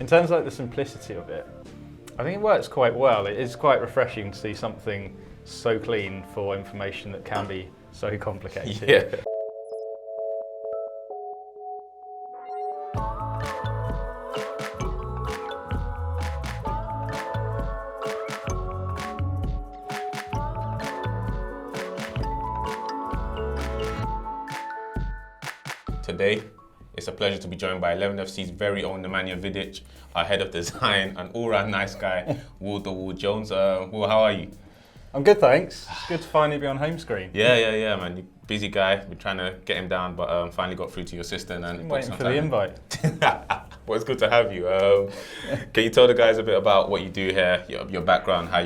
In terms of like the simplicity of it, I think it works quite well. It is quite refreshing to see something so clean for information that can be so complicated. Yeah. Today, it's a pleasure to be joined by 11FC's very own Nemanja Vidic, our head of design, and all-round nice guy, Will the Wall Jones. Will, how are you? I'm good, thanks. It's good to finally be on Homescreen. Yeah, man. You're a busy guy. We're trying to get him down, but finally got through to your assistant. And I'm waiting for the invite. Well, it's good to have you. Can you tell the guys a bit about what you do here, your background, how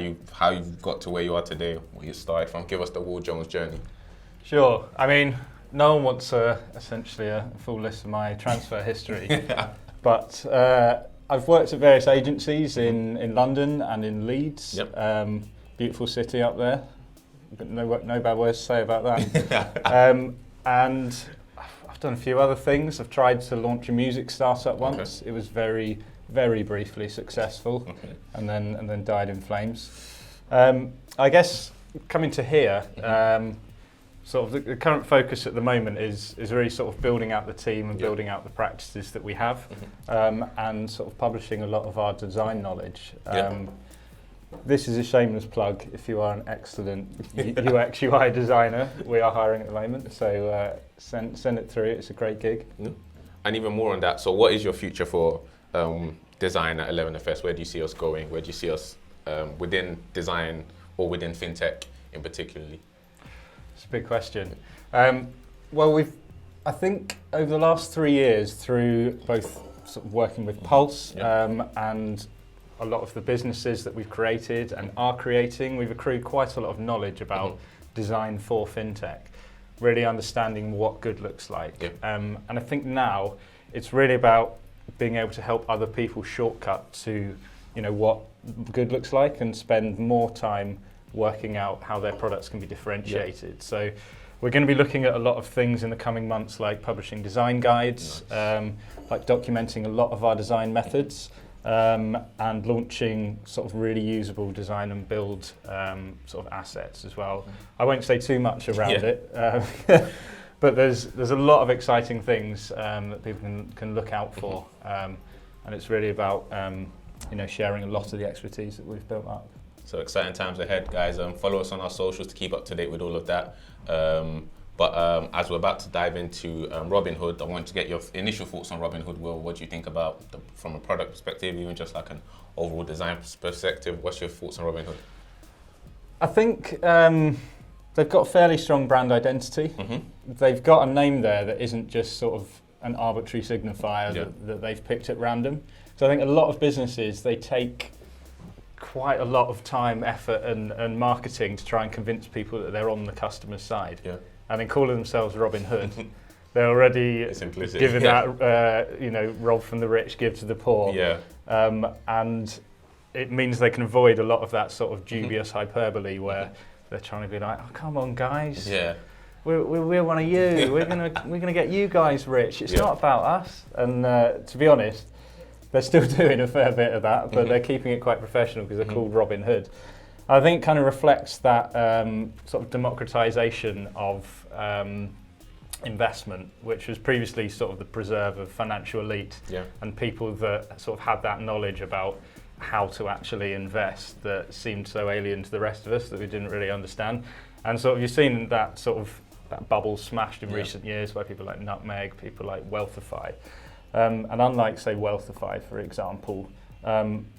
you've got to where you are today, where you started from? Give us the Will Jones journey. Sure. I mean, no one wants essentially a full list of my transfer history, but I've worked at various agencies in London and in Leeds. Yep. Beautiful city up there. No bad words to say about that. And I've done a few other things. I've tried to launch a music startup once. Okay. It was very, very briefly successful, and then died in flames. I guess coming to here. Sort of the current focus at the moment is really sort of building out the team and building out the practices that we have, and sort of publishing a lot of our design knowledge. This is a shameless plug. If you are an excellent UX UI designer, we are hiring at the moment, so send it through. It's a great gig. And even more on that, so what is your future for design at 11FS? Where do you see us going? Where do you see us within design or within fintech in particularly? It's a big question. Well, I think over the last 3 years, through both sort of working with Pulse and a lot of the businesses that we've created and are creating, we've accrued quite a lot of knowledge about design for fintech, really understanding what good looks like. And I think now it's really about being able to help other people shortcut to, what good looks like and spend more time working out how their products can be differentiated. So we're going to be looking at a lot of things in the coming months, like publishing design guides, like documenting a lot of our design methods, and launching sort of really usable design and build sort of assets as well. I won't say too much around it, but there's a lot of exciting things that people can look out for, and it's really about sharing a lot of the expertise that we've built up. So exciting times ahead, guys. Follow us on our socials to keep up to date with all of that. But as we're about to dive into Robinhood, I want to get your initial thoughts on Robinhood. Will, what do you think about from a product perspective, even just like an overall design perspective? What's your thoughts on Robinhood? I think they've got a fairly strong brand identity. They've got a name there that isn't just sort of an arbitrary signifier that they've picked at random. So I think a lot of businesses, they take quite a lot of time, effort and marketing to try and convince people that they're on the customer's side. And then calling themselves Robinhood, they're already giving that, rob from the rich, give to the poor. And it means they can avoid a lot of that sort of dubious hyperbole where they're trying to be like, oh, come on, guys. We're one of you. We're gonna get you guys rich. It's not about us. And to be honest, they're still doing a fair bit of that, but they're keeping it quite professional because they're called Robinhood. I think it kind of reflects that sort of democratization of investment, which was previously sort of the preserve of financial elite and people that sort of had that knowledge about how to actually invest that seemed so alien to the rest of us that we didn't really understand. And sort of you've seen that sort of that bubble smashed in recent years by people like Nutmeg, people like Wealthify. And unlike, say, Wealthify, for example,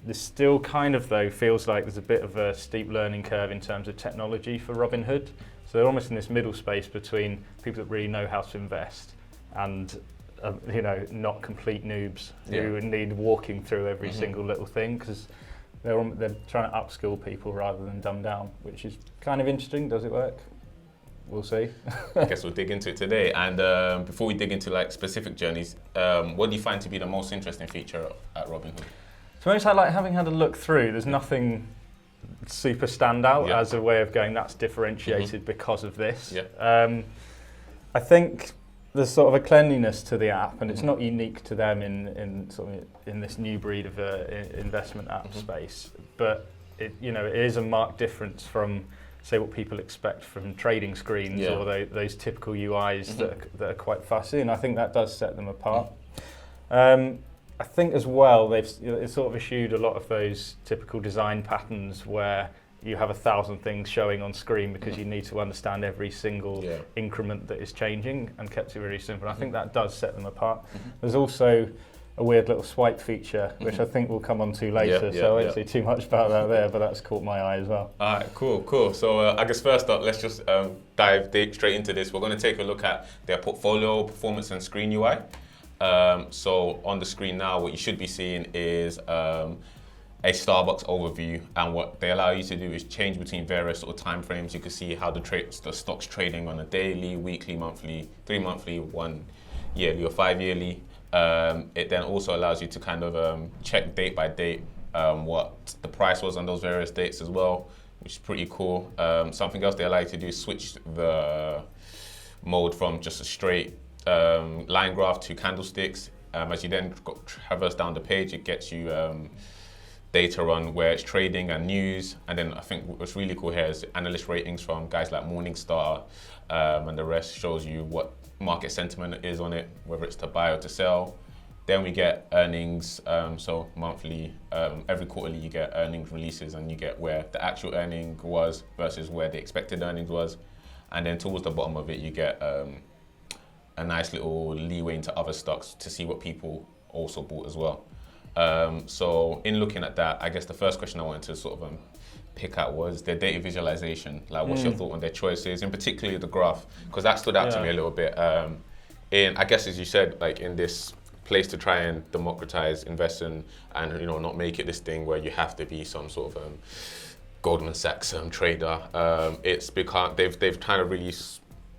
this still kind of, though, feels like there's a bit of a steep learning curve in terms of technology for Robinhood. So they're almost in this middle space between people that really know how to invest and, not complete noobs who need walking through every single little thing, because they're trying to upskill people rather than dumb down, which is kind of interesting. Does it work? We'll see. I guess we'll dig into it today. And before we dig into like specific journeys, what do you find to be the most interesting feature at Robinhood? To be honest, having had a look through, there's nothing super standout as a way of going, that's differentiated because of this. I think there's sort of a cleanliness to the app, and it's not unique to them in this new breed of investment app space. But it is a marked difference from, say, what people expect from trading screens or those typical UIs that are quite fussy, and I think that does set them apart. I think as well they've sort of eschewed a lot of those typical design patterns where you have 1,000 things showing on screen because you need to understand every single increment that is changing, and kept it really simple. I think that does set them apart. There's also a weird little swipe feature, which I think we'll come on to later, so I won't say too much about that there, but that's caught my eye as well. All right, cool. So I guess first up, let's just dive straight into this. We're going to take a look at their portfolio, performance, and screen UI. So on the screen now, what you should be seeing is a Starbucks overview, and what they allow you to do is change between various sort of time frames. You can see how the stock's trading on a daily, weekly, monthly, 3 monthly, 1 yearly, or 5 yearly. It then also allows you to kind of check date by date what the price was on those various dates as well, which is pretty cool. Something else they allow you to do is switch the mode from just a straight line graph to candlesticks. As you then traverse down the page, it gets you data on where it's trading and news. And then I think what's really cool here is analyst ratings from guys like Morningstar, and the rest shows you what market sentiment is on it, whether it's to buy or to sell. Then we get earnings, so monthly, every quarterly you get earnings releases, and you get where the actual earning was versus where the expected earnings was. And then towards the bottom of it, you get a nice little leeway into other stocks to see what people also bought as well. So in looking at that, I guess the first question I wanted to sort of pick out was their data visualization. Like, what's your thought on their choices, and particularly the graph? Because that stood out to me a little bit. I guess, as you said, like in this place to try and democratize investing, and not make it this thing where you have to be some sort of Goldman Sachs trader. It's because they've kind of really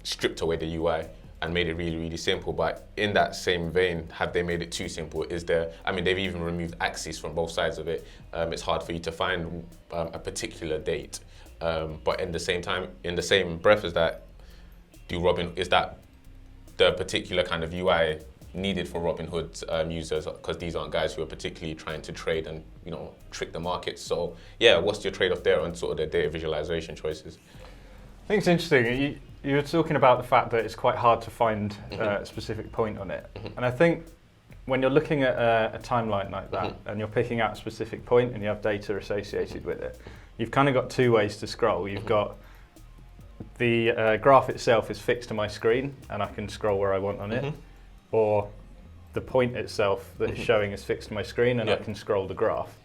stripped away the UI and made it really, really simple. But in that same vein, have they made it too simple? They've even removed axes from both sides of it. It's hard for you to find a particular date. But in the same breath as that, is that the particular kind of UI needed for Robinhood's users? Because these aren't guys who are particularly trying to trade and trick the market. So what's your trade-off there on sort of the data visualization choices? I think it's interesting. You were talking about the fact that it's quite hard to find a specific point on it. And I think when you're looking at a timeline like that and you're picking out a specific point and you have data associated with it, you've kind of got two ways to scroll. You've got the graph itself is fixed to my screen and I can scroll where I want on it, or the point itself that is showing is fixed to my screen and I can scroll the graph.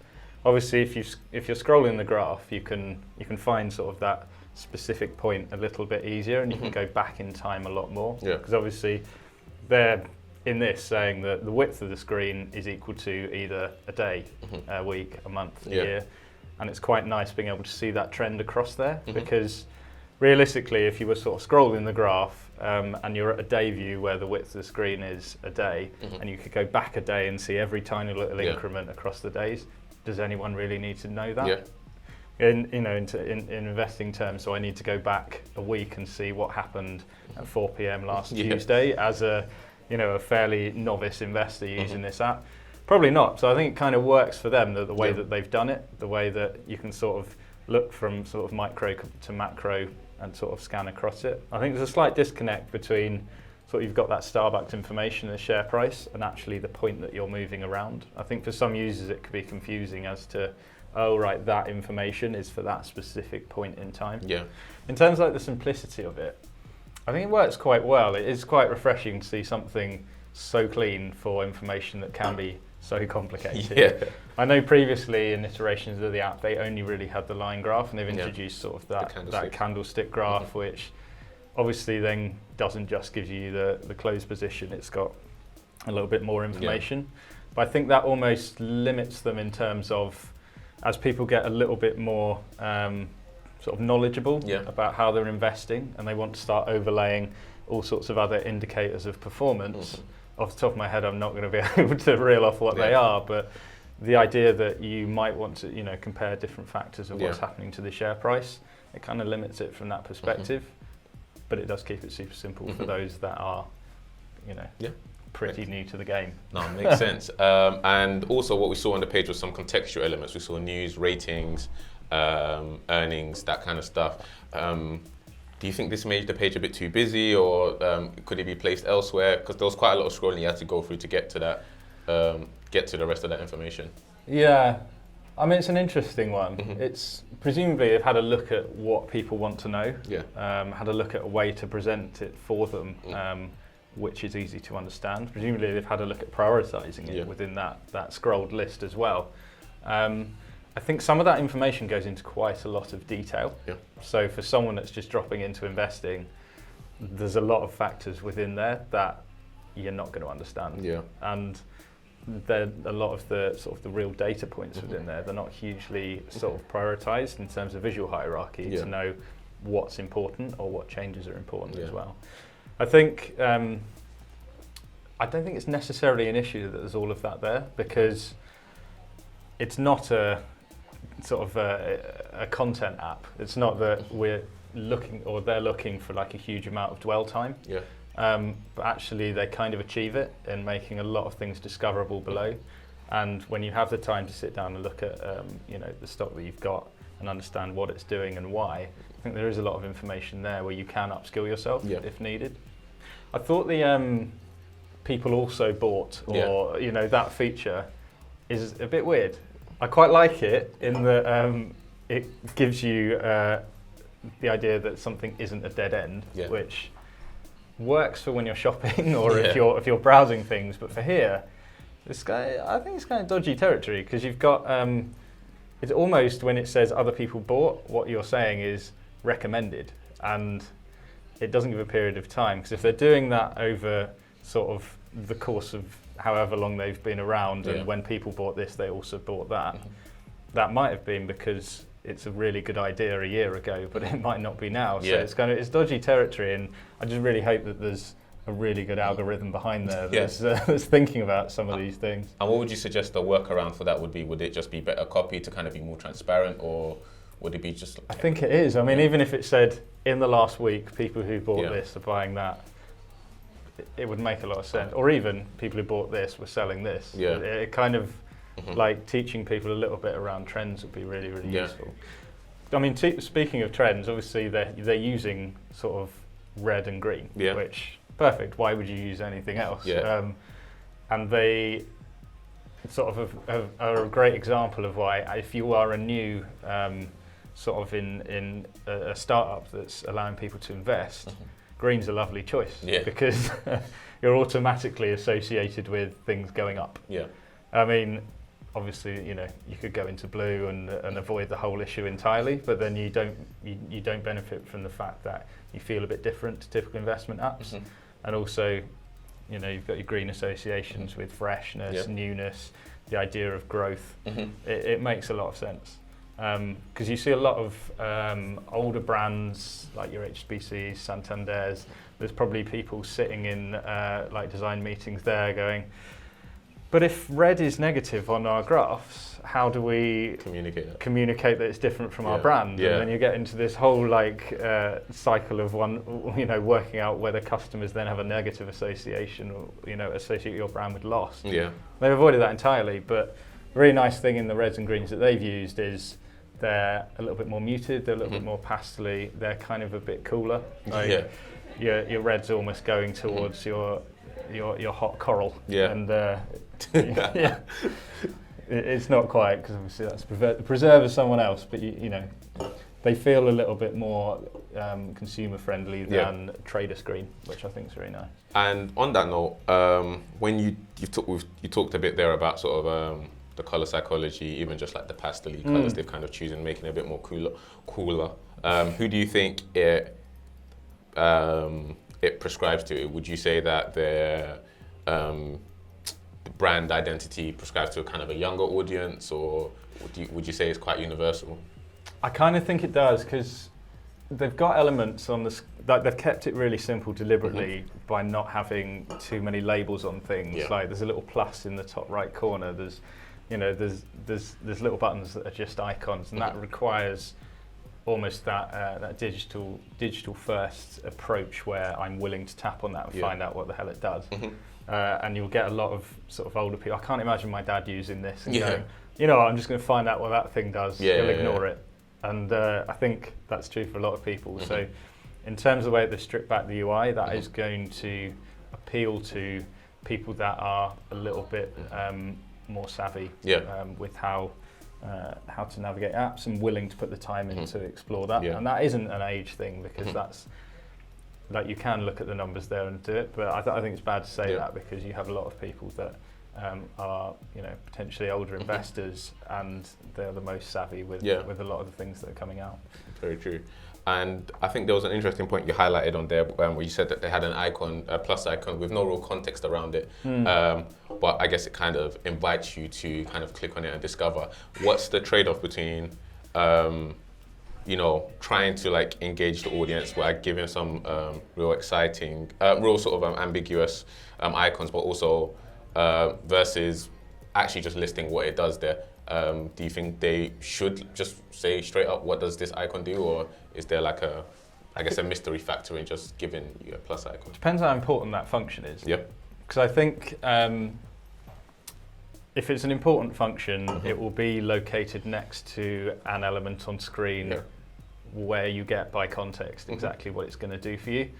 Obviously, if you're scrolling the graph, you can find sort of that specific point a little bit easier, and you can go back in time a lot more, because obviously they're in this saying that the width of the screen is equal to either a day, a week, a month, a year, and it's quite nice being able to see that trend across there, because realistically, if you were sort of scrolling the graph and you're at a day view where the width of the screen is a day, and you could go back a day and see every tiny little increment across the days, does anyone really need to know that? In investing terms, so I need to go back a week and see what happened at 4 p.m. last Tuesday as a fairly novice investor using this app? Probably not. So I think it kind of works for them, the way that they've done it, the way that you can sort of look from sort of micro to macro and sort of scan across it. I think there's a slight disconnect between sort of you've got that Starbucks information, the share price, and actually the point that you're moving around. I think for some users it could be confusing as to, oh right, that information is for that specific point in time. In terms of like the simplicity of it, I think it works quite well. It is quite refreshing to see something so clean for information that can be so complicated. I know previously in iterations of the app they only really had the line graph, and they've introduced sort of that candlestick graph, which obviously then doesn't just give you the close position, it's got a little bit more information. But I think that almost limits them in terms of, as people get a little bit more sort of knowledgeable about how they're investing and they want to start overlaying all sorts of other indicators of performance. Off the top of my head, I'm not going to be able to reel off what they are, but the idea that you might want to compare different factors of what's happening to the share price, it kind of limits it from that perspective, but it does keep it super simple for those that are pretty new to the game. No, makes sense. And also what we saw on the page was some contextual elements. We saw news, ratings, earnings, that kind of stuff. Do you think this made the page a bit too busy, or could it be placed elsewhere? Because there was quite a lot of scrolling you had to go through to get to that, get to the rest of that information. Yeah, I mean, it's an interesting one. It's presumably they've had a look at what people want to know, had a look at a way to present it for them, which is easy to understand. Presumably they've had a look at prioritising it within that scrolled list as well. I think some of that information goes into quite a lot of detail. So for someone that's just dropping into investing, there's a lot of factors within there that you're not going to understand. And a lot of the sort of the real data points within there, they're not hugely sort of prioritised in terms of visual hierarchy to know what's important or what changes are important as well. I think I don't think it's necessarily an issue that there's all of that there, because it's not a sort of a content app. It's not that we're looking or they're looking for like a huge amount of dwell time. But actually they kind of achieve it in making a lot of things discoverable below. And when you have the time to sit down and look at the stock that you've got and understand what it's doing and why, I think there is a lot of information there where you can upskill yourself if needed. I thought the people also bought, or that feature is a bit weird. I quite like it in that it gives you the idea that something isn't a dead end, which works for when you're shopping or if you're browsing things. But for here, I think it's kind of dodgy territory, because you've got it's almost, when it says other people bought, what you're saying is recommended, and it doesn't give a period of time, because if they're doing that over sort of the course of however long they've been around, and when people bought this, they also bought that. That might have been because it's a really good idea a year ago, but it might not be now. So it's dodgy territory, and I just really hope that there's a really good algorithm behind there that's thinking about some of these things. And what would you suggest the workaround for that would be? Would it just be better copy to kind of be more transparent, or would it be just? I think it is. I mean, even if it said in the last week, people who bought this are buying that, it would make a lot of sense. Or even people who bought this were selling this. It kind of like teaching people a little bit around trends would be really, really useful. I mean, speaking of trends, obviously they're using sort of red and green, which perfect. Why would you use anything else? And they sort of are a great example of why, if you are a new sort of in a startup that's allowing people to invest, green's a lovely choice because you're automatically associated with things going up. I mean, obviously, you could go into blue and avoid the whole issue entirely, but then you don't benefit from the fact that you feel a bit different to typical investment apps. And also, you've got your green associations with freshness, newness, the idea of growth. It makes a lot of sense. Because you see a lot of older brands like your HSBCs, Santanders. There's probably people sitting in like design meetings there going, but if red is negative on our graphs, how do we communicate that it's different from our brand? And then you get into this whole like cycle of working out whether customers then have a negative association or associate your brand with loss. They've avoided that entirely, but a really nice thing in the reds and greens that they've used is they're a little bit more muted, they're a little bit more pastely, they're kind of a bit cooler. Like your red's almost going towards your hot coral. And it's not quite, because obviously that's preserve as someone else, but they feel a little bit more consumer friendly than trader screen, which I think is really nice. And on that note, when you talked a bit there about sort of the color psychology, even just like the pastel colors they've kind of chosen, making it a bit more cooler. Who do you think it prescribes to? Would you say that the brand identity prescribes to a kind of a younger audience, or would you say it's quite universal? I kind of think it does, because they've got elements on this, like they've kept it really simple deliberately by not having too many labels on things. Like there's a little plus in the top right corner. There's little buttons that are just icons, and that requires almost that digital first approach where I'm willing to tap on that and find out what the hell it does. And you'll get a lot of sort of older people. I can't imagine my dad using this and going, you know what, I'm just going to find out what that thing does. He'll ignore it. And I think that's true for a lot of people. So in terms of the way they strip back the UI, that is going to appeal to people that are a little bit more savvy with how to navigate apps and willing to put the time in to explore that. And that isn't an age thing, because that's like, you can look at the numbers there and do it, but I think it's bad to say that, because you have a lot of people that are, you know, potentially older investors, and they're the most savvy with a lot of the things that are coming out. Very true. And I think there was an interesting point you highlighted on there, where you said that they had an icon, a plus icon, with no real context around it. But I guess it kind of invites you to kind of click on it and discover what's the trade-off between, you know, trying to like engage the audience by giving some real exciting, real sort of ambiguous icons, but also versus actually just listing what it does there. Do you think they should just say straight up, what does this icon do, or is there like a mystery factor in just giving you a plus icon? Depends how important that function is. Yep. Because I think if it's an important function, it will be located next to an element on screen where you get by context exactly what it's going to do for you.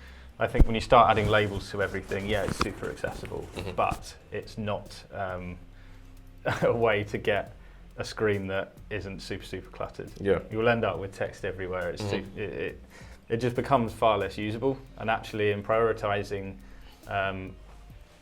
I think when you start adding labels to everything, it's super accessible, but it's not a way to get a screen that isn't super cluttered. You will end up with text everywhere. It's it just becomes far less usable. And actually, in prioritizing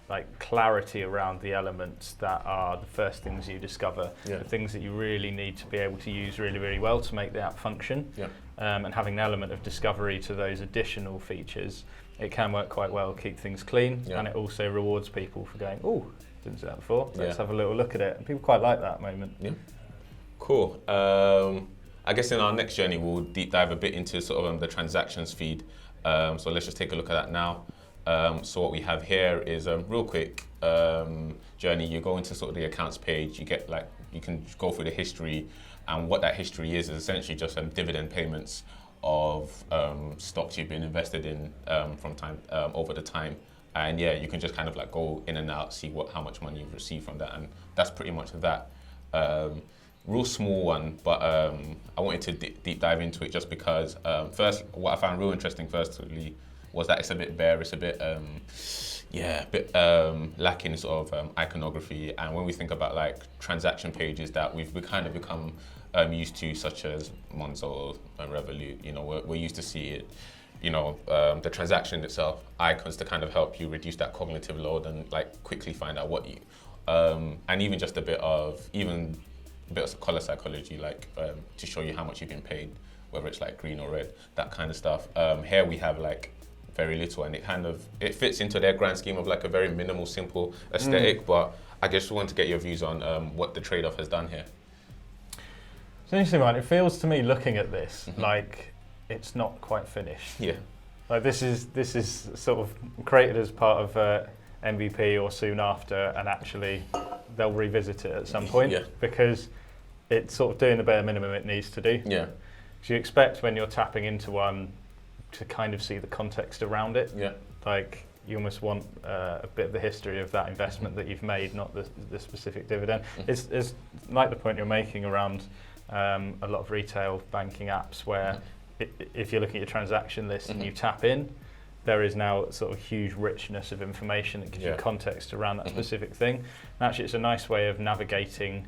like clarity around the elements that are the first things you discover, the things that you really need to be able to use really well to make the app function, and having an element of discovery to those additional features, it can work quite well, keep things clean, and it also rewards people for going, oh, didn't see that before, let's have a little look at it. And people quite like that moment. Cool. I guess in our next journey, we'll deep dive a bit into sort of the transactions feed. So let's just take a look at that now. So what we have here is real quick journey. You go into sort of the accounts page, you get like, you can go through the history, and what that history is essentially just dividend payments of stocks you've been invested in from time over the time. And you can just kind of like go in and out, see how much money you've received from that, and that's pretty much that. Real small one, but I wanted to deep dive into it just because first, what I found real interesting firstly was that it's a bit bare, it's a bit lacking sort of iconography. And when we think about like transaction pages that we kind of become used to, such as Monzo and Revolut, you know, we're used to see it. You know, the transaction itself, icons to kind of help you reduce that cognitive load and like quickly find out what you, and even just a bit of color psychology, like to show you how much you've been paid, whether it's like green or red, that kind of stuff. Here we have like very little, and it fits into their grand scheme of like a very minimal, simple aesthetic. But I just want to get your views on what the trade-off has done here. It's an interesting one. It feels to me, looking at this, like it's not quite finished. Like this is sort of created as part of MVP or soon after, and actually they'll revisit it at some point because it's sort of doing the bare minimum it needs to do. So you expect when you're tapping into one to kind of see the context around it. Like you almost want a bit of the history of that investment that you've made, not the specific dividend. It's like the point you're making around a lot of retail banking apps where if you're looking at your transaction list and you tap in, there is now sort of huge richness of information that gives you context around that specific thing. And actually it's a nice way of navigating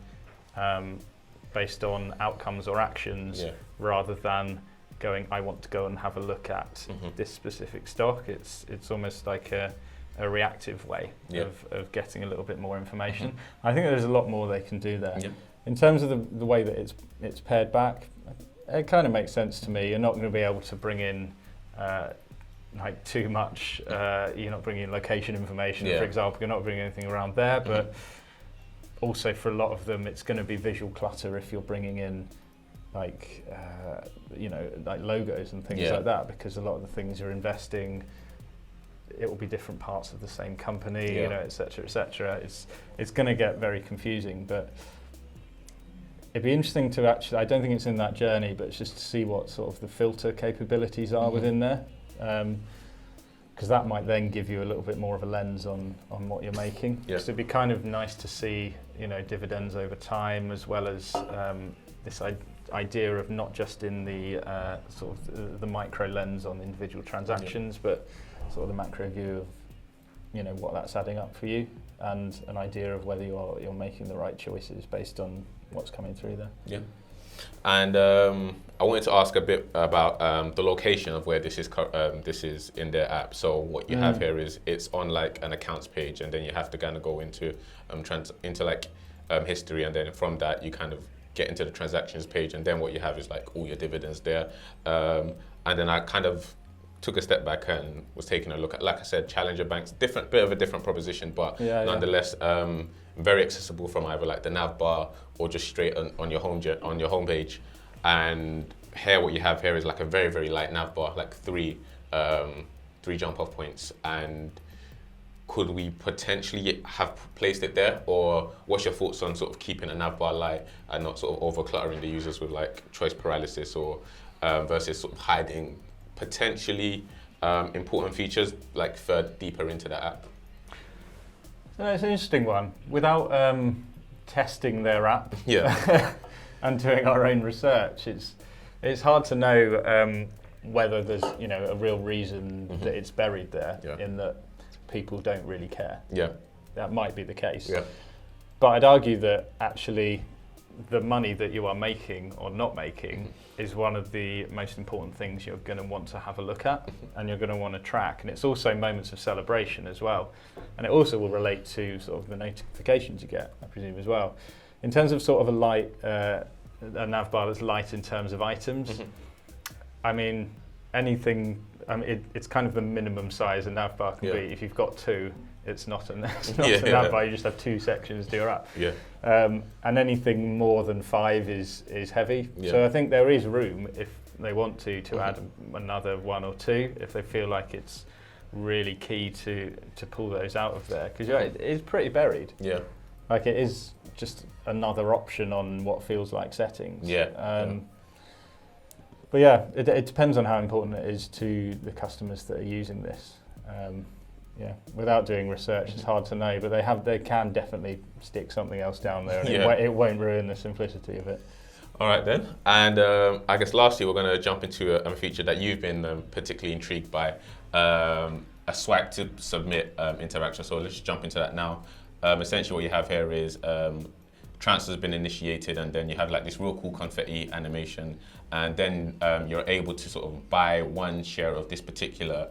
based on outcomes or actions rather than going, I want to go and have a look at this specific stock. It's almost like a reactive way of getting a little bit more information. I think there's a lot more they can do there. In terms of the way that it's paired back, it kind of makes sense to me. You're not going to be able to bring in like too much. You're not bringing in location information, for example. You're not bringing anything around there, but also for a lot of them, it's going to be visual clutter if you're bringing in like like logos and things like that, because a lot of the things you're investing, it will be different parts of the same company, you know, et cetera, et cetera. It's going to get very confusing, but it'd be interesting to actually, I don't think it's in that journey, but it's just to see what sort of the filter capabilities are within there. Because that might then give you a little bit more of a lens on what you're making. Yeah. So it'd be kind of nice to see, dividends over time, as well as this idea of not just in the sort of the micro lens on individual transactions, but sort of the macro view of, what that's adding up for you, and an idea of whether you're making the right choices based on what's coming through there. Yeah. And I wanted to ask a bit about the location of where this is in their app. So what you have here is it's on like an accounts page, and then you have to kind of go into history, and then from that you kind of get into the transactions page, and then what you have is like all your dividends there. And then I kind of took a step back and was taking a look at, like I said, challenger banks, bit of a different proposition, but nonetheless very accessible from either like the nav bar or just straight on your homepage. And here, what you have here is like a very, very light nav bar, like three jump off points. And could we potentially have placed it there, or what's your thoughts on sort of keeping a nav bar light and not sort of over cluttering the users with like choice paralysis, or versus sort of hiding potentially important features like deeper into the app? So it's an interesting one. Without testing their app and doing our own research, it's hard to know whether there's a real reason that it's buried there, in that people don't really care. Yeah, that might be the case. Yeah. But I'd argue that actually the money that you are making or not making is one of the most important things you're going to want to have a look at, and you're going to want to track. And it's also moments of celebration as well. And it also will relate to sort of the notifications you get, I presume, as well. In terms of sort of a nav bar that's light in terms of items, I mean, it's kind of the minimum size a nav bar can be. If you've got two, it's not a nav bar, you just have two sections to your app. Yeah. And anything more than 5 is heavy. Yeah. So I think there is room, if they want to add another 1 or 2, if they feel like it's really key to pull those out of there. Because it is pretty buried. Yeah. Like, it is just another option on what feels like settings. Yeah. But yeah, it depends on how important it is to the customers that are using this. Without doing research, it's hard to know, but they can definitely stick something else down there, and it won't ruin the simplicity of it. All right then, and I guess lastly, we're going to jump into a feature that you've been particularly intrigued by, a swipe to submit interaction. So let's just jump into that now. Essentially, what you have here is transfer has been initiated, and then you have like this real cool confetti animation, and then you're able to sort of buy one share of this particular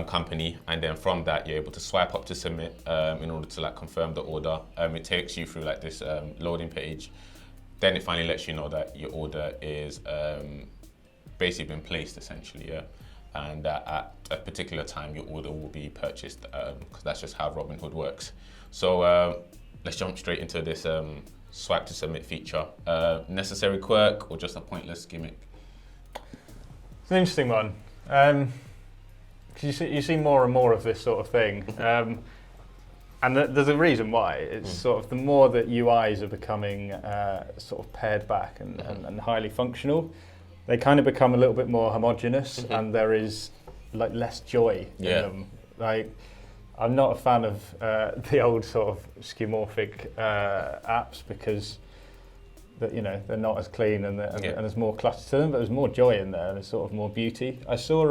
company, and then from that you're able to swipe up to submit in order to like confirm the order. It takes you through like this loading page. Then it finally lets you know that your order is basically been placed, essentially, and at a particular time your order will be purchased, because that's just how Robinhood works. So let's jump straight into this swipe to submit feature. Necessary quirk or just a pointless gimmick? It's an interesting one. You see more and more of this sort of thing, and there's a reason why. It's sort of the more that UIs are becoming sort of pared back and highly functional, they kind of become a little bit more homogenous, and there is like less joy in them. Like, I'm not a fan of the old sort of skeuomorphic apps, because they're not as clean, and there's more clutter to them, but there's more joy in there, and there's sort of more beauty. I saw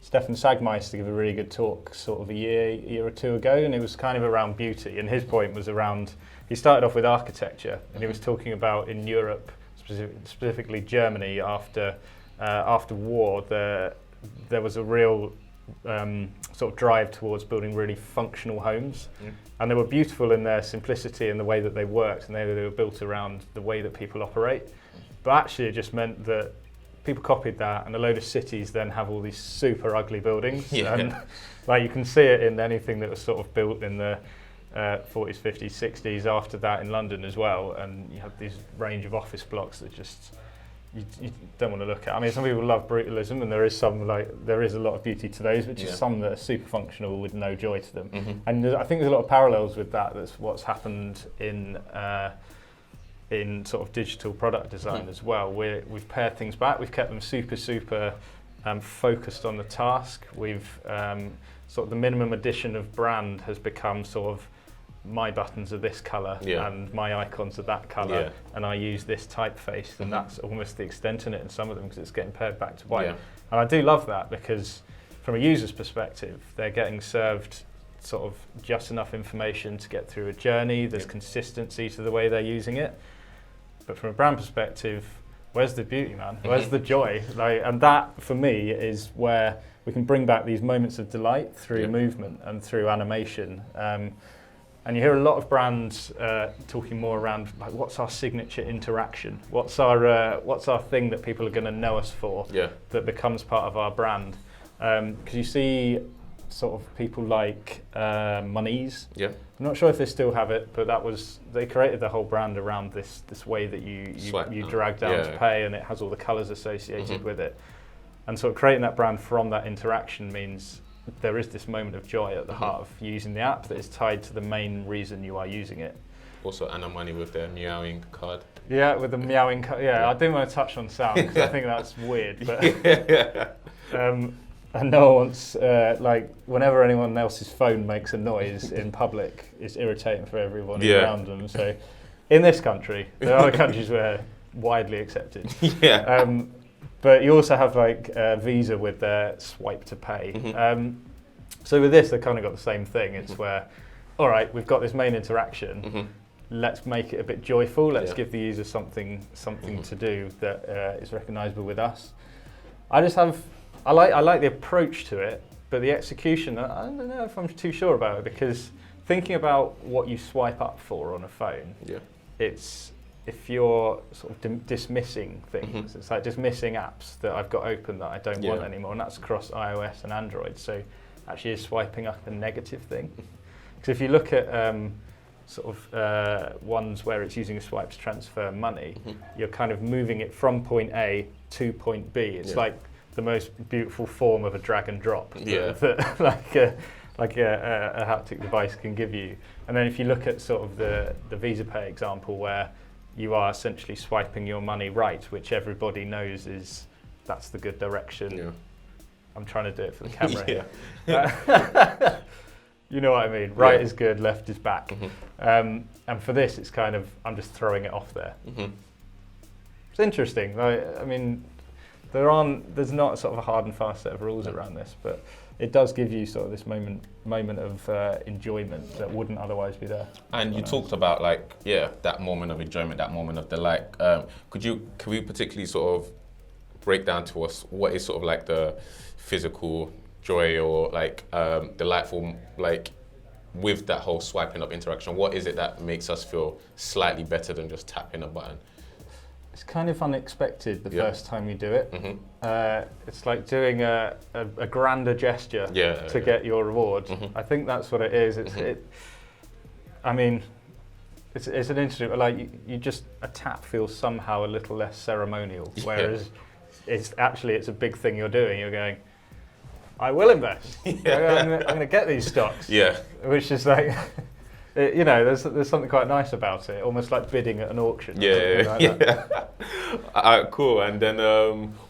Stefan Sagmeister give a really good talk sort of a year or two ago, and it was kind of around beauty, and his point was around, he started off with architecture, and he was talking about in Europe, specifically Germany, after war, there was a real sort of drive towards building really functional homes, and they were beautiful in their simplicity and the way that they worked, and they were built around the way that people operate. But actually it just meant that people copied that, and a load of cities then have all these super ugly buildings. And like, you can see it in anything that was sort of built in the 40s, 50s, 60s after that in London as well, and you have this range of office blocks that just you don't want to look at. I mean, some people love brutalism, and there is a lot of beauty to those, but just some that are super functional with no joy to them. And I think there's a lot of parallels with that. That's what's happened in in sort of digital product design as well. We've pared things back. We've kept them super focused on the task. We've sort of the minimum addition of brand has become sort of my buttons are this colour and my icons are that colour and I use this typeface, and that's almost the extent in it in some of them because it's getting pared back to white. And I do love that because from a user's perspective, they're getting served sort of just enough information to get through a journey. There's consistency to the way they're using it. But from a brand perspective, where's the beauty, man? Where's the joy? And that, for me, is where we can bring back these moments of delight through movement and through animation. And you hear a lot of brands talking more around like, what's our signature interaction? What's our thing that people are going to know us for? That becomes part of our brand. Because you see sort of people like Money's. I'm not sure if they still have it, but they created the whole brand around this way that you drag down to pay, and it has all the colours associated with it. And sort of creating that brand from that interaction means there is this moment of joy at the heart of using the app that is tied to the main reason you are using it. Also, Anna Money with their meowing card. Yeah, with the meowing card. Yeah, I didn't want to touch on sound because I think that's weird. But and no one wants, like, whenever anyone else's phone makes a noise in public, it's irritating for everyone around them. So, in this country, there are other countries where widely accepted. But you also have like Visa with their swipe to pay. So with this, they kind of got the same thing. It's where, all right, we've got this main interaction. Let's make it a bit joyful. Let's give the user something to do that is recognisable with us. I like the approach to it, but the execution, I don't know if I'm too sure about it, because thinking about what you swipe up for on a phone, it's if you're sort of dismissing things, it's like dismissing apps that I've got open that I don't want anymore, and that's across iOS and Android. So actually is swiping up a negative thing. Because if you look at sort of ones where it's using a swipe to transfer money, you're kind of moving it from point A to point B. It's like the most beautiful form of a drag and drop that like a haptic device can give you. And then if you look at sort of the Visa Pay example, where you are essentially swiping your money right, which everybody knows that's the good direction. I'm trying to do it for the camera here. You know what I mean? Right is good, left is back. And for this, it's kind of, I'm just throwing it off there. It's interesting. I mean, there's not sort of a hard and fast set of rules around this, but it does give you sort of this moment of enjoyment that wouldn't otherwise be there. And you talked about like, that moment of enjoyment, that moment of delight. Could we particularly sort of break down to us what is sort of like the physical joy or like delightful, like with that whole swiping up interaction? What is it that makes us feel slightly better than just tapping a button? It's kind of unexpected the first time you do it. It's like doing a grander gesture to get your reward. I think that's what it is. I mean, it's an interesting, like you just, a tap feels somehow a little less ceremonial, whereas it's a big thing you're doing. You're going, I will invest. I'm going to get these stocks. Which is like, there's something quite nice about it, almost like bidding at an auction. Cool. And then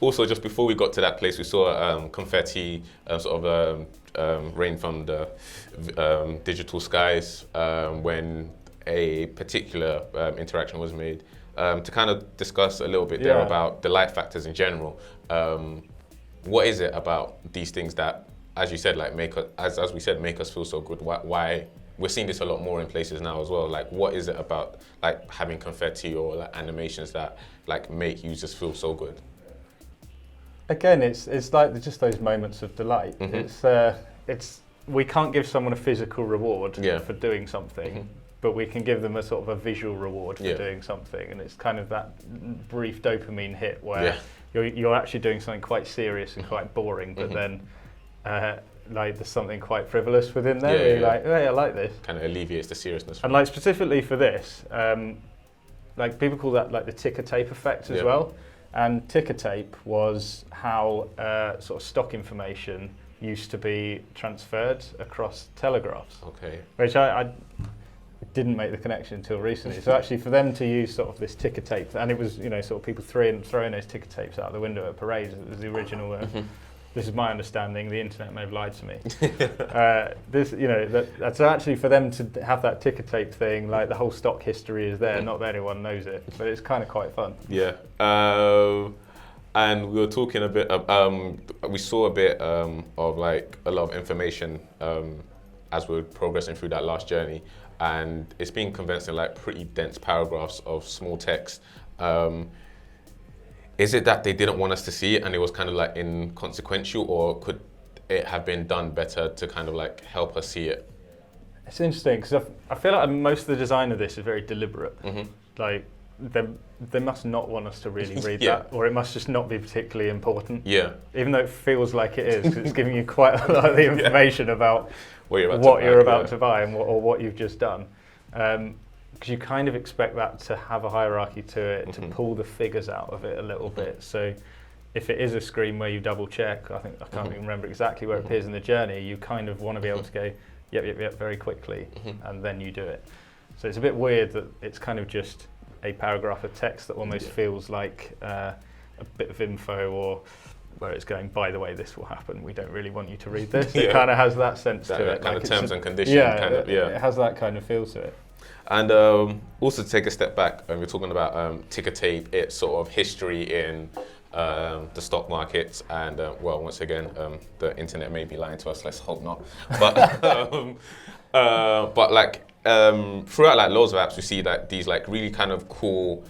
also, just before we got to that place, we saw confetti sort of rain from the digital skies when a particular interaction was made. To kind of discuss a little bit there about delight factors in general. What is it about these things that, as you said, like make us feel so good? Why we're seeing this a lot more in places now as well? Like, what is it about like having confetti or like animations that like make users feel so good? Again, it's like just those moments of delight. We can't give someone a physical reward for doing something, but we can give them a sort of a visual reward for doing something, and it's kind of that brief dopamine hit where you're actually doing something quite serious and quite boring, but then like there's something quite frivolous within there. You're like, hey, I like this. Kind of alleviates the seriousness. And like specifically for this, like people call that like the ticker tape effect as well. And ticker tape was how sort of stock information used to be transferred across telegraphs. Okay. Which I didn't make the connection until recently. So actually, for them to use sort of this ticker tape, and it was sort of people throwing those ticker tapes out the window at parades. It was the original. This is my understanding. The internet may have lied to me. That's actually for them to have that ticker tape thing. Like the whole stock history is there. Not that anyone knows it, but it's kind of quite fun. Yeah. And we were talking a bit. We saw a bit of like a lot of information as we were progressing through that last journey, and it's been condensed in like pretty dense paragraphs of small text. Is it that they didn't want us to see it and it was kind of like inconsequential, or could it have been done better to kind of like help us see it? It's interesting because I feel like most of the design of this is very deliberate. Like they must not want us to really read that, or it must just not be particularly important. Yeah. Even though it feels like it is, because it's giving you quite a lot of the information about what you're about to buy and what you've just done. Because you kind of expect that to have a hierarchy to it, to pull the figures out of it a little bit. So if it is a screen where you double check, I can't even remember exactly where it appears in the journey, you kind of want to be able to go, yep, very quickly, and then you do it. So it's a bit weird that it's kind of just a paragraph of text that almost feels like a bit of info, or where it's going, by the way, this will happen. We don't really want you to read this. It kind of has that sense to it. Kind of terms and conditions. It has that kind of feel to it. And also to take a step back, we're talking about ticker tape, its sort of history in the stock markets, and once again, the internet may be lying to us. Let's hope not. But like throughout like loads of apps, we see that these like really kind of cool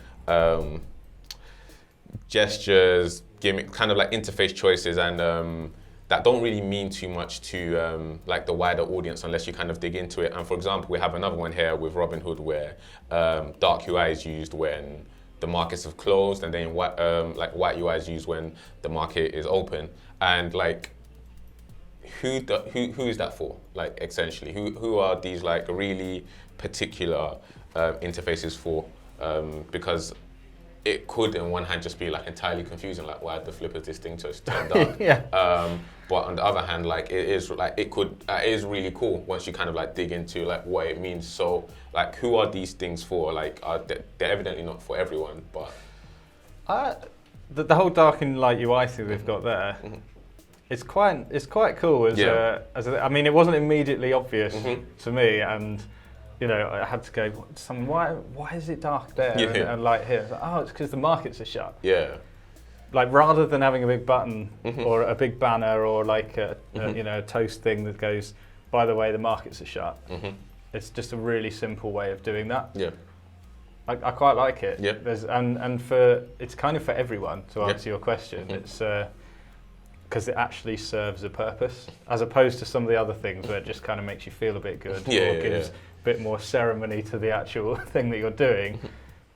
gestures, gimmick, kind of like interface choices, and that don't really mean too much to like the wider audience unless you kind of dig into it. And for example, we have another one here with Robinhood where dark UI is used when the markets have closed, and then white UI is used when the market is open. And like, who is that for? Like essentially, who are these like really particular interfaces for? Because it could, on one hand, just be like entirely confusing, like why the flip is this thing just turned dark. But on the other hand, like it is really cool once you kind of like dig into like what it means. So like, who are these things for? Like, they're evidently not for everyone, but the whole dark and light UI thing they've got there. It's quite cool I mean, it wasn't immediately obvious to me, and I had to go, why is it dark there and light here? It's like, it's because the markets are shut. Yeah. Like, rather than having a big button or a big banner or like a toast thing that goes, by the way, the markets are shut. It's just a really simple way of doing that. Yeah. I quite like it. Yeah. It's kind of for everyone, to answer your question. It's because it actually serves a purpose, as opposed to some of the other things where it just kind of makes you feel a bit good, or gives a bit more ceremony to the actual thing that you're doing.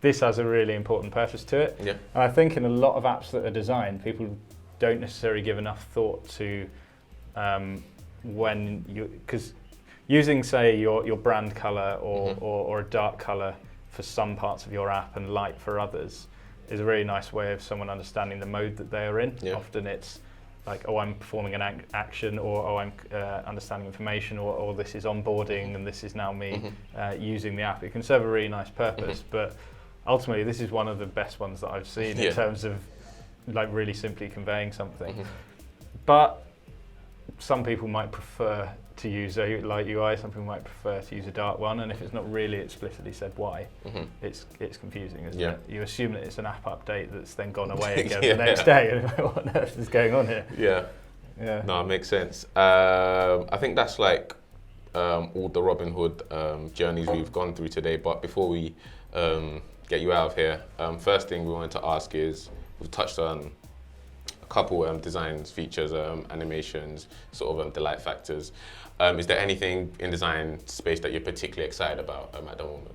This has a really important purpose to it. Yeah. And I think in a lot of apps that are designed, people don't necessarily give enough thought to because using, say, your brand color or a dark color for some parts of your app and light for others is a really nice way of someone understanding the mode that they are in. Yeah. Often it's like, I'm performing an action, or I'm understanding information, or this is onboarding, and this is now me using the app. It can serve a really nice purpose, but ultimately this is one of the best ones that I've seen in terms of like really simply conveying something. But some people might prefer to use a light UI, some people might prefer to use a dark one, and if it's not really explicitly said why, it's confusing, isn't it? You assume that it's an app update that's then gone away again the next day, and what on earth is going on here? Yeah. No, it makes sense. I think that's like all the Robinhood journeys we've gone through today, but before we get you out of here, first thing we wanted to ask is, we've touched on a couple designs, features, animations, sort of delight factors. Is there anything in design space that you're particularly excited about at the moment?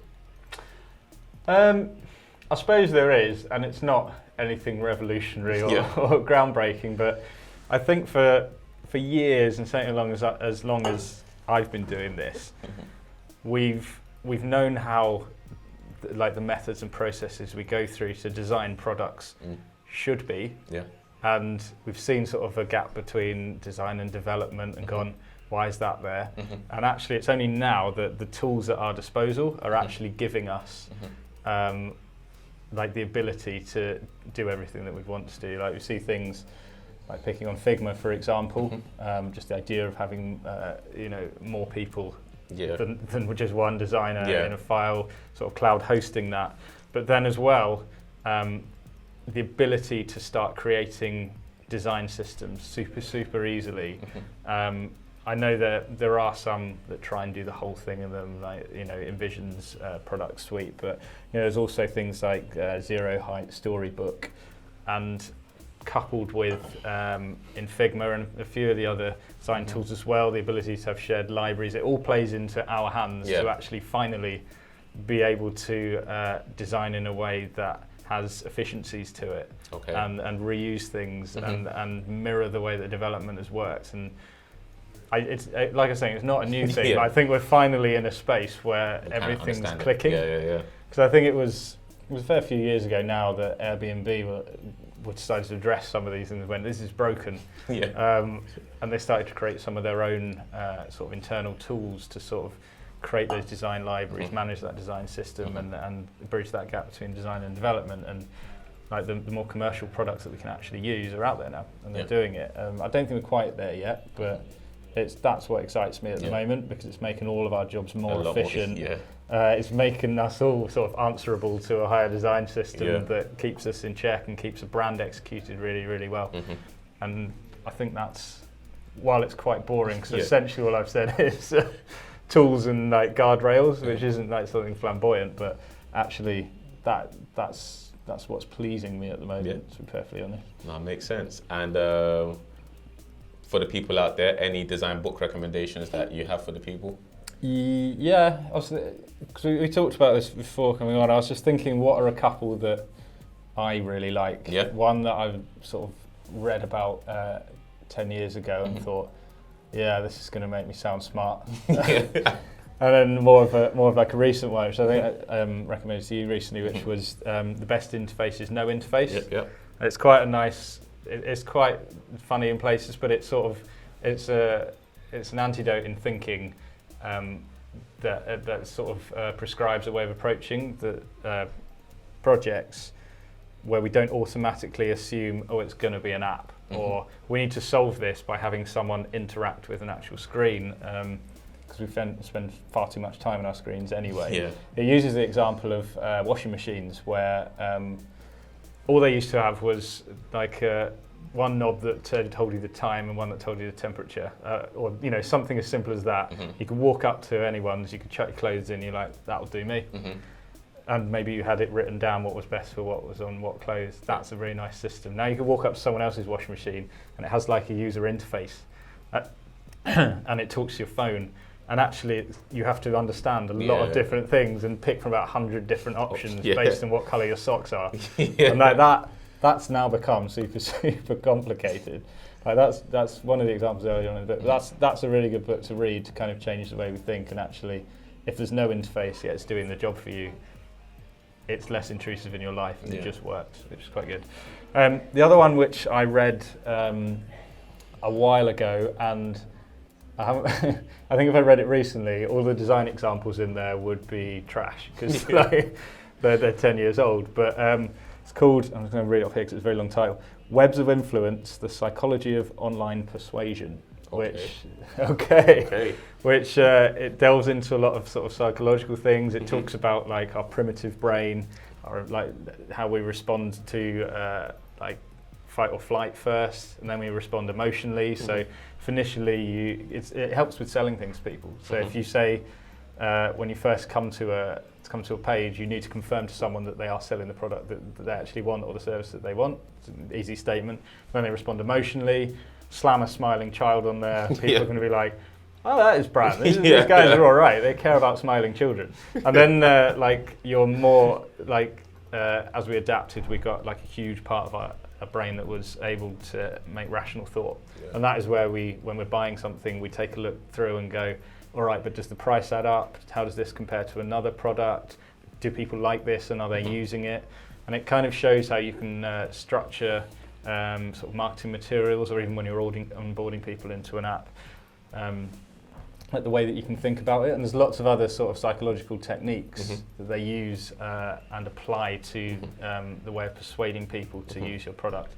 I suppose there is, and it's not anything revolutionary or groundbreaking, but I think for years, and certainly as long as I've been doing this, we've known how like the methods and processes we go through to design products should be. Yeah. And we've seen sort of a gap between design and development and gone, Why is that there? And actually, it's only now that the tools at our disposal are actually giving us like the ability to do everything that we want to do. Like we see things like picking on Figma, for example, just the idea of having more people than just one designer in a file, sort of cloud hosting that. But then as well, the ability to start creating design systems super easily. I know that there are some that try and do the whole thing in them, like Envision's product suite, but there's also things like Zero Height Storybook, and coupled with in Figma and a few of the other design tools as well, the ability to have shared libraries. It all plays into our hands to actually finally be able to design in a way that has efficiencies to it, and reuse things and mirror the way that development has worked. And it's like I was saying, it's not a new thing, but I think we're finally in a space where everything's clicking. Because I think it was a fair few years ago now that Airbnb were decided to address some of these things when this is broken. And they started to create some of their own sort of internal tools to sort of create those design libraries, manage that design system, and bridge that gap between design and development. And like the more commercial products that we can actually use are out there now, and they're doing it. I don't think we're quite there yet, but that's what excites me at the moment, because it's making all of our jobs more efficient. It's making us all sort of answerable to a higher design system that keeps us in check and keeps a brand executed really well. And I think that's, while it's quite boring, because essentially all I've said is tools and like guardrails, which isn't like something flamboyant, but actually that's what's pleasing me at the moment, to be perfectly honest. That makes sense. And for the people out there, any design book recommendations that you have for the people? Yeah, because we talked about this before coming on. I was just thinking, what are a couple that I really like? One that I've sort of read about 10 years ago and thought, this is going to make me sound smart. And then more of like a recent one, which I think I recommended to you recently, which was The Best Interface is No Interface. It's quite a nice. It's quite funny in places, but it's sort of it's an antidote in thinking that sort of prescribes a way of approaching the projects where we don't automatically assume, it's going to be an app, or we need to solve this by having someone interact with an actual screen, because we spend far too much time on our screens anyway. It uses the example of washing machines, where all they used to have was like one knob that told you the time and one that told you the temperature, or something as simple as that. You could walk up to anyone's, you could chuck your clothes in, you're like, that'll do me. And maybe you had it written down what was best for what was on what clothes. That's a really nice system. Now you can walk up to someone else's washing machine and it has like a user interface, and it talks to your phone. And actually, you have to understand a lot of different things and pick from about 100 different options based on what colour your socks are. And like that's now become super complicated. Like that's one of the examples earlier on in the book. That's a really good book to read to kind of change the way we think. And actually, if there's no interface yet, it's doing the job for you. It's less intrusive in your life, and it just works, which is quite good. The other one, which I read a while ago, and I think if I read it recently, all the design examples in there would be trash, because they're 10 years old. But it's called, I'm just going to read it off here because it's a very long title, Webs of Influence, The Psychology of Online Persuasion. Which it delves into a lot of sort of psychological things. It talks about like our primitive brain, or like how we respond to like fight or flight first, and then we respond emotionally. So if initially it helps with selling things to people. So if you say when you first come to a page, you need to confirm to someone that they are selling the product that they actually want, or the service that they want. It's an easy statement. Then they respond emotionally. Slam a smiling child on there, people are going to be like, oh, that is brand. These guys are all right. They care about smiling children. And then like you're more like, as we adapted, we got like a huge part of our brain that was able to make rational thought. And that is where when we're buying something, we take a look through and go, all right, but does the price add up? How does this compare to another product? Do people like this and are they using it? And it kind of shows how you can structure sort of marketing materials, or even when you're onboarding people into an app, like the way that you can think about it. And there's lots of other sort of psychological techniques that they use and apply to the way of persuading people to use your product.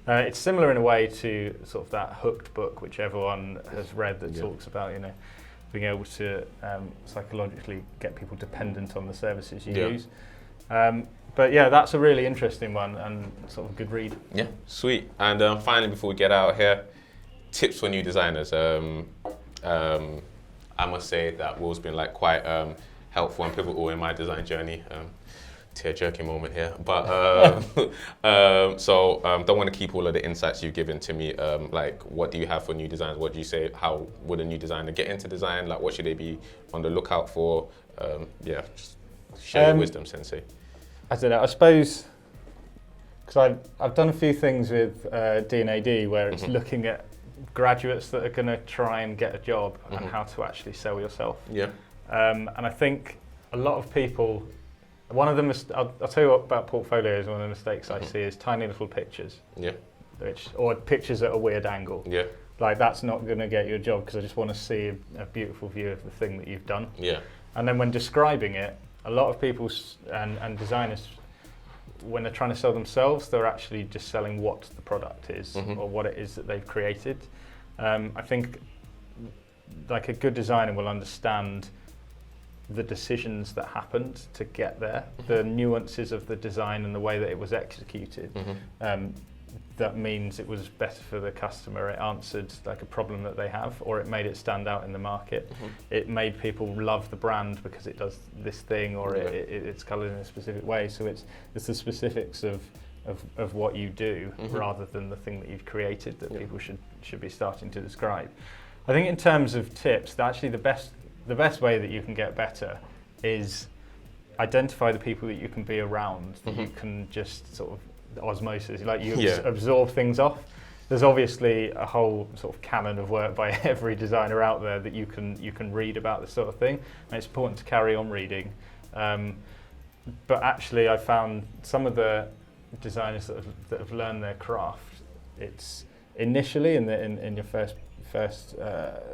It's similar in a way to sort of that Hooked book, which everyone has read, that talks about, being able to psychologically get people dependent on the services you use. But yeah, that's a really interesting one and sort of a good read. Yeah, sweet. And finally, before we get out here, tips for new designers. I must say that Will's been like quite helpful and pivotal in my design journey. Tear-jerking moment here, but don't want to keep all of the insights you've given to me. Like, what do you have for new designs? What do you say? How would a new designer get into design? Like, what should they be on the lookout for? Just share your wisdom, Sensei. I don't know. I suppose because I've done a few things with D&AD where it's looking at graduates that are going to try and get a job and how to actually sell yourself. Yeah. And I think a lot of people. One of them, I'll tell you what about portfolios. One of the mistakes I see is tiny little pictures. Yeah. Or pictures at a weird angle. Yeah. Like, that's not going to get you a job because I just want to see a beautiful view of the thing that you've done. Yeah. And then when describing it, a lot of people and designers, when they're trying to sell themselves, they're actually just selling what the product is or what it is that they've created. I think like a good designer will understand the decisions that happened to get there, the nuances of the design and the way that it was executed. That means it was better for the customer. It answered like a problem that they have, or it made it stand out in the market. It made people love the brand because it does this thing, or it's coloured in a specific way. So it's the specifics of what you do rather than the thing that you've created that people should be starting to describe. I think in terms of tips, actually the best way that you can get better is identify the people that you can be around, that you can just sort of osmosis, like you absorb things off. There's obviously a whole sort of canon of work by every designer out there that you can read about this sort of thing, and it's important to carry on reading. But actually I found some of the designers that have learned their craft, it's initially in your first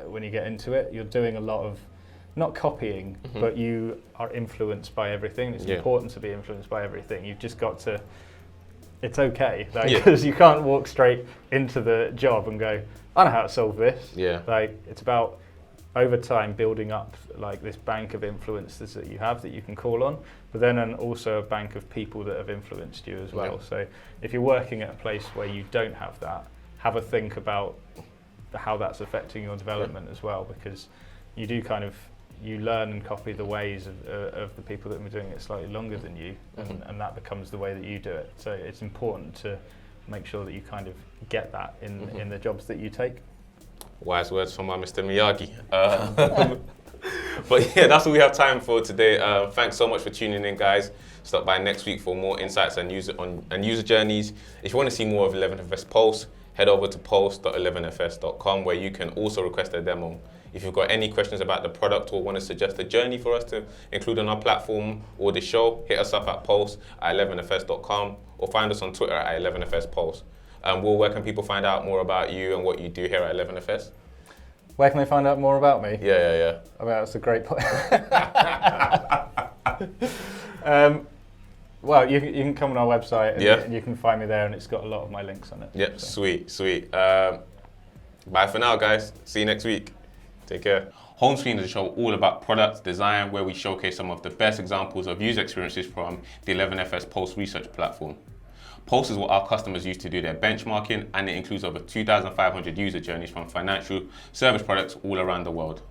when you get into it, you're doing a lot of not copying, but you are influenced by everything. It's important to be influenced by everything. You've just got to, it's okay, because you can't walk straight into the job and go, I know how to solve this. Yeah. Like, it's about over time building up like this bank of influences that you have that you can call on, but then also a bank of people that have influenced you as well. Yeah. So if you're working at a place where you don't have that, have a think about how that's affecting your development as well, because you do you learn and copy the ways of the people that have been doing it slightly longer than you, and that becomes the way that you do it. So it's important to make sure that you kind of get that in the jobs that you take. Wise words from my Mr. Miyagi. But yeah, that's all we have time for today. Thanks so much for tuning in, guys. Stop by next week for more insights and user journeys. If you want to see more of 11FS Pulse, head over to pulse.11fs.com, where you can also request a demo. If you've got any questions about the product or want to suggest a journey for us to include on our platform or the show, hit us up at pulse@11fs.com or find us on Twitter at 11fspulse. Will, where can people find out more about you and what you do here at 11FS? Where can they find out more about me? Yeah. I mean, that's a great point. Well, you can come on our website and you can find me there, and it's got a lot of my links on it. Yeah, so. Sweet. Bye for now, guys. See you next week. Take care. Homescreen is a show all about product design, where we showcase some of the best examples of user experiences from the 11FS Pulse research platform. Pulse is what our customers use to do their benchmarking, and it includes over 2,500 user journeys from financial service products all around the world.